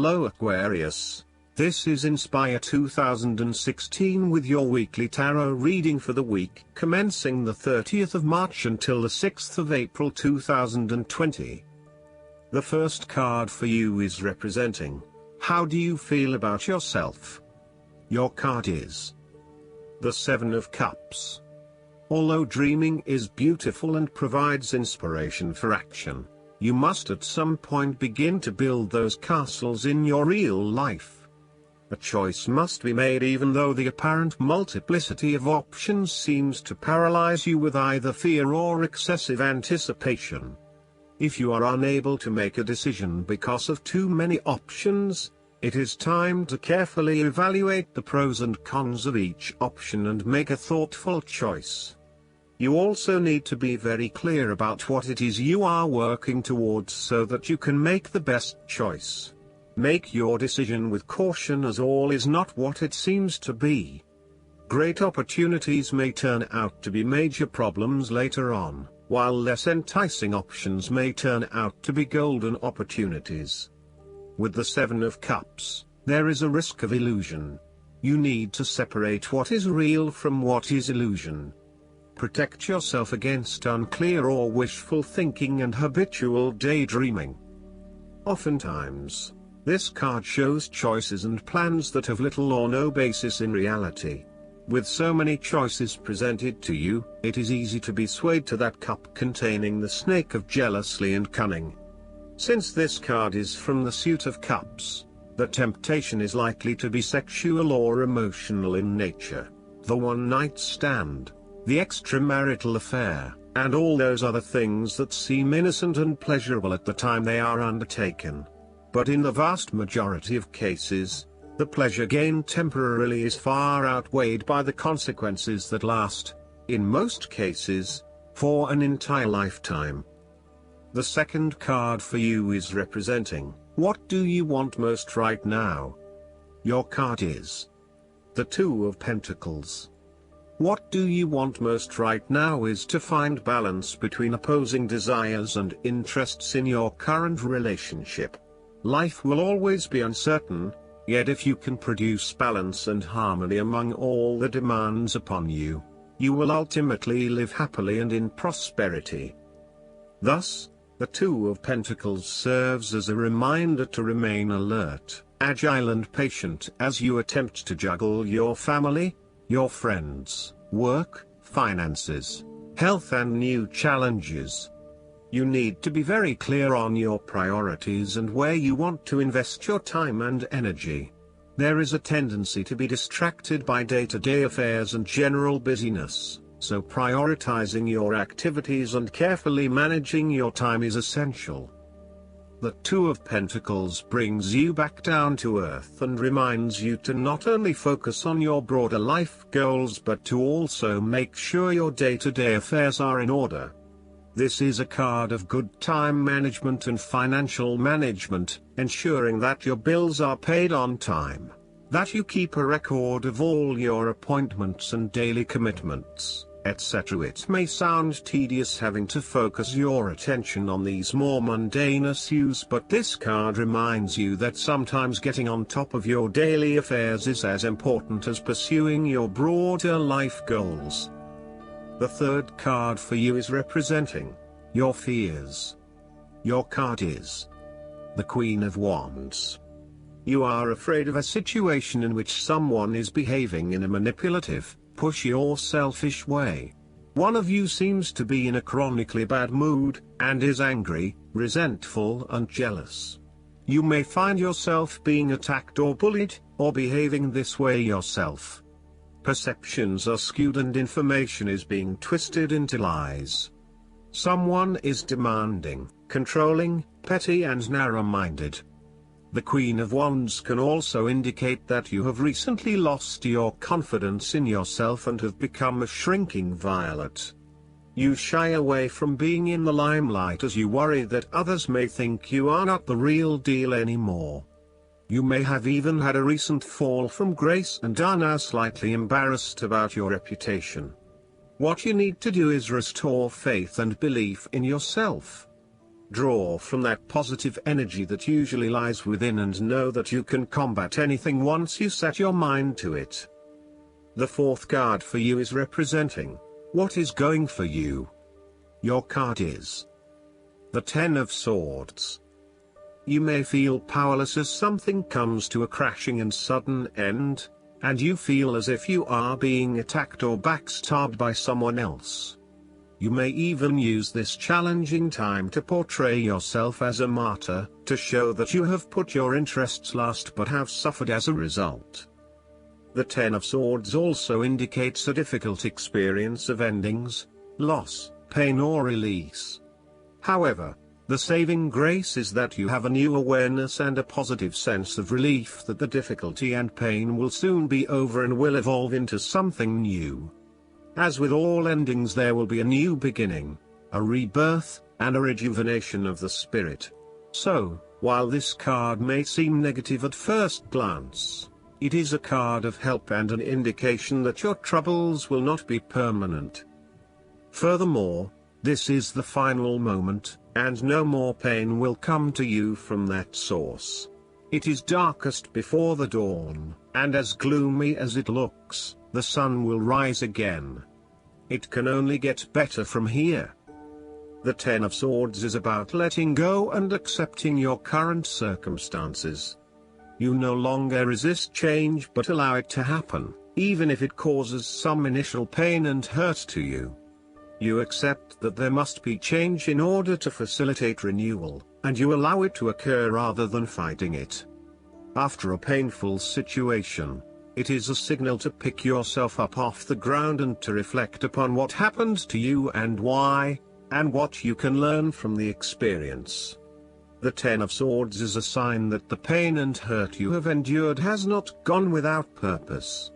Hello Aquarius. This is Inspire 2016 with your weekly tarot reading for the week commencing the 30th of March until the 6th of April 2020. The first card for you is representing, how do you feel about yourself? Your card is the Seven of Cups. Although dreaming is beautiful and provides inspiration for action, you must at some point begin to build those castles in your real life. A choice must be made even though the apparent multiplicity of options seems to paralyze you with either fear or excessive anticipation. If you are unable to make a decision because of too many options, it is time to carefully evaluate the pros and cons of each option and make a thoughtful choice. You also need to be very clear about what it is you are working towards so that you can make the best choice. Make your decision with caution, as all is not what it seems to be. Great opportunities may turn out to be major problems later on, while less enticing options may turn out to be golden opportunities. With the Seven of Cups, there is a risk of illusion. You need to separate what is real from what is illusion. Protect yourself against unclear or wishful thinking and habitual daydreaming. Oftentimes, this card shows choices and plans that have little or no basis in reality. With so many choices presented to you, it is easy to be swayed to that cup containing the snake of jealousy and cunning. Since this card is from the suit of cups, the temptation is likely to be sexual or emotional in nature. The one-night stand, the extramarital affair, and all those other things that seem innocent and pleasurable at the time they are undertaken. But in the vast majority of cases, the pleasure gained temporarily is far outweighed by the consequences that last, in most cases, for an entire lifetime. The second card for you is representing, what do you want most right now? Your card is the Two of Pentacles. What do you want most right now is to find balance between opposing desires and interests in your current relationship. Life will always be uncertain, yet if you can produce balance and harmony among all the demands upon you, you will ultimately live happily and in prosperity. Thus, the Two of Pentacles serves as a reminder to remain alert, agile and patient as you attempt to juggle your family, your friends, work, finances, health and new challenges. You need to be very clear on your priorities and where you want to invest your time and energy. There is a tendency to be distracted by day-to-day affairs and general busyness, so prioritizing your activities and carefully managing your time is essential. The Two of Pentacles brings you back down to earth and reminds you to not only focus on your broader life goals but to also make sure your day-to-day affairs are in order. This is a card of good time management and financial management, ensuring that your bills are paid on time, that you keep a record of all your appointments and daily commitments, etc. It may sound tedious having to focus your attention on these more mundane issues, but this card reminds you that sometimes getting on top of your daily affairs is as important as pursuing your broader life goals. The third card for you is representing your fears. Your card is the Queen of Wands. You are afraid of a situation in which someone is behaving in a manipulative, pushy or selfish way. One of you seems to be in a chronically bad mood, and is angry, resentful and jealous. You may find yourself being attacked or bullied, or behaving this way yourself. Perceptions are skewed and information is being twisted into lies. Someone is demanding, controlling, petty and narrow-minded. The Queen of Wands can also indicate that you have recently lost your confidence in yourself and have become a shrinking violet. You shy away from being in the limelight as you worry that others may think you are not the real deal anymore. You may have even had a recent fall from grace and are now slightly embarrassed about your reputation. What you need to do is restore faith and belief in yourself. Draw from that positive energy that usually lies within and know that you can combat anything once you set your mind to it. The fourth card for you is representing what is going for you. Your card is the Ten of Swords. You may feel powerless as something comes to a crashing and sudden end, and you feel as if you are being attacked or backstabbed by someone else. You may even use this challenging time to portray yourself as a martyr, to show that you have put your interests last but have suffered as a result. The Ten of Swords also indicates a difficult experience of endings, loss, pain or release. However, the saving grace is that you have a new awareness and a positive sense of relief that the difficulty and pain will soon be over and will evolve into something new. As with all endings, there will be a new beginning, a rebirth, and a rejuvenation of the spirit. So, while this card may seem negative at first glance, it is a card of help and an indication that your troubles will not be permanent. Furthermore, this is the final moment, and no more pain will come to you from that source. It is darkest before the dawn, and as gloomy as it looks, the sun will rise again. It can only get better from here. The Ten of Swords is about letting go and accepting your current circumstances. You no longer resist change but allow it to happen, even if it causes some initial pain and hurt to you. You accept that there must be change in order to facilitate renewal, and you allow it to occur rather than fighting it. After a painful situation, it is a signal to pick yourself up off the ground and to reflect upon what happened to you and why, and what you can learn from the experience. The Ten of Swords is a sign that the pain and hurt you have endured has not gone without purpose.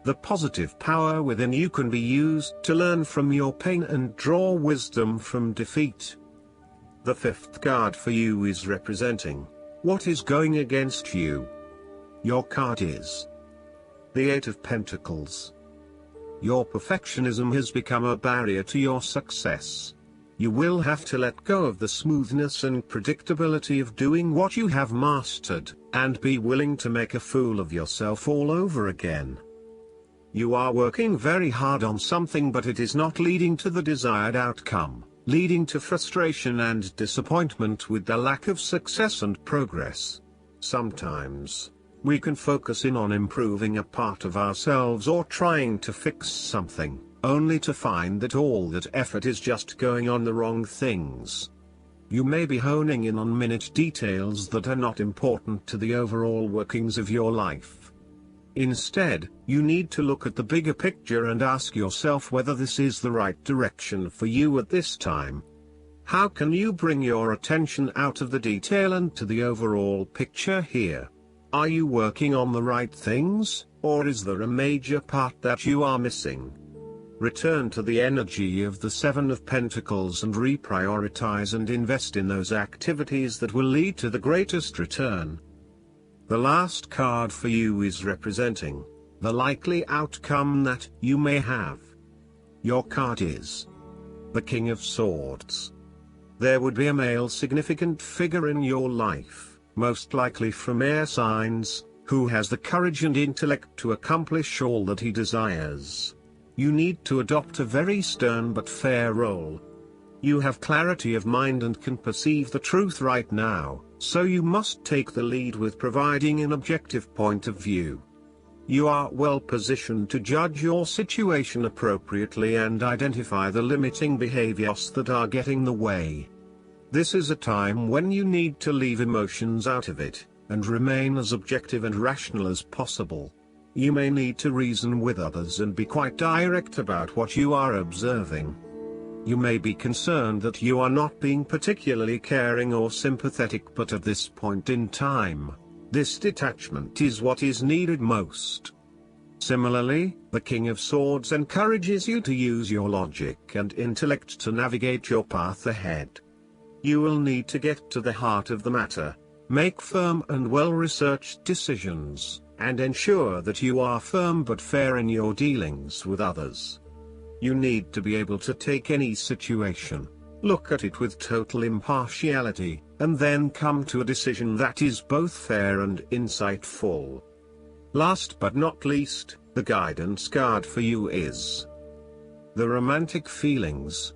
The positive power within you can be used to learn from your pain and draw wisdom from defeat. The fifth card for you is representing what is going against you. Your card is the Eight of Pentacles. Your perfectionism has become a barrier to your success. You will have to let go of the smoothness and predictability of doing what you have mastered, and be willing to make a fool of yourself all over again. You are working very hard on something but it is not leading to the desired outcome, leading to frustration and disappointment with the lack of success and progress. Sometimes, we can focus in on improving a part of ourselves or trying to fix something, only to find that all that effort is just going on the wrong things. You may be honing in on minute details that are not important to the overall workings of your life. Instead, you need to look at the bigger picture and ask yourself whether this is the right direction for you at this time. How can you bring your attention out of the detail and to the overall picture here? Are you working on the right things, or is there a major part that you are missing? Return to the energy of the Seven of Pentacles and reprioritize and invest in those activities that will lead to the greatest return. The last card for you is representing the likely outcome that you may have. Your card is the King of Swords. There would be a male significant figure in your life, most likely from air signs, who has the courage and intellect to accomplish all that he desires. You need to adopt a very stern but fair role. You have clarity of mind and can perceive the truth right now, so you must take the lead with providing an objective point of view. You are well positioned to judge your situation appropriately and identify the limiting behaviors that are getting in the way. This is a time when you need to leave emotions out of it, and remain as objective and rational as possible. You may need to reason with others and be quite direct about what you are observing. You may be concerned that you are not being particularly caring or sympathetic, but at this point in time, this detachment is what is needed most. Similarly, the King of Swords encourages you to use your logic and intellect to navigate your path ahead. You will need to get to the heart of the matter, make firm and well-researched decisions, and ensure that you are firm but fair in your dealings with others. You need to be able to take any situation, Look at it with total impartiality, and then come to a decision that is both fair and insightful. Last but not least, the guidance card for you is the romantic feelings.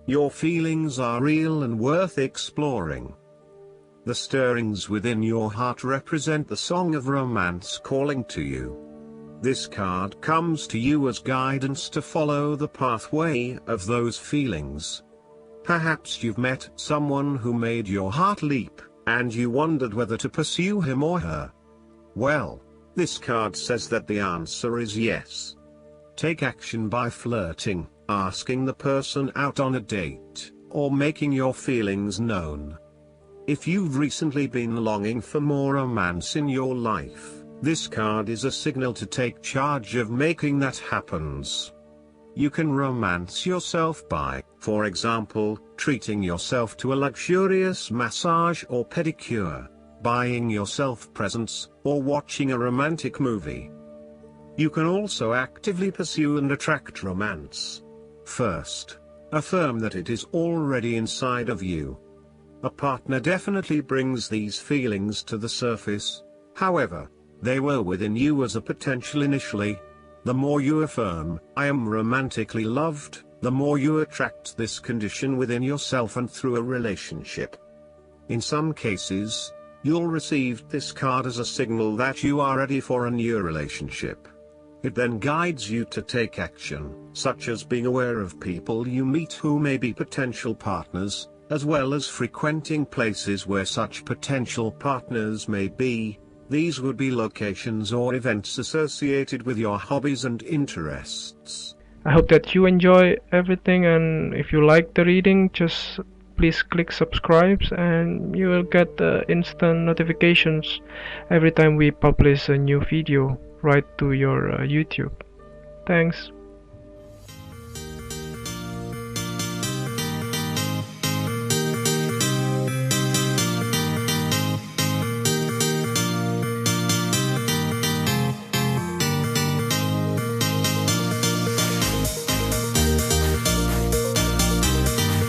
Your feelings are real and worth exploring. The stirrings within your heart represent the song of romance calling to you. This card comes to you as guidance to follow the pathway of those feelings. Perhaps you've met someone who made your heart leap, and you wondered whether to pursue him or her. Well, this card says that the answer is yes. Take action by flirting, asking the person out on a date, or making your feelings known. If you've recently been longing for more romance in your life, this card is a signal to take charge of making that happen. You can romance yourself by, for example, treating yourself to a luxurious massage or pedicure, buying yourself presents, or watching a romantic movie. You can also actively pursue and attract romance. First, affirm that it is already inside of you. A partner definitely brings these feelings to the surface. However, they were within you as a potential initially. The more you affirm, "I am romantically loved," the more you attract this condition within yourself and through a relationship. In some cases, you'll receive this card as a signal that you are ready for a new relationship. It then guides you to take action, such as being aware of people you meet who may be potential partners, as well as frequenting places where such potential partners may be. These would be locations or events associated with your hobbies and interests. I hope that you enjoy everything, and if you like the reading, just please click subscribe and you will get the instant notifications every time we publish a new video right to your YouTube. Thanks.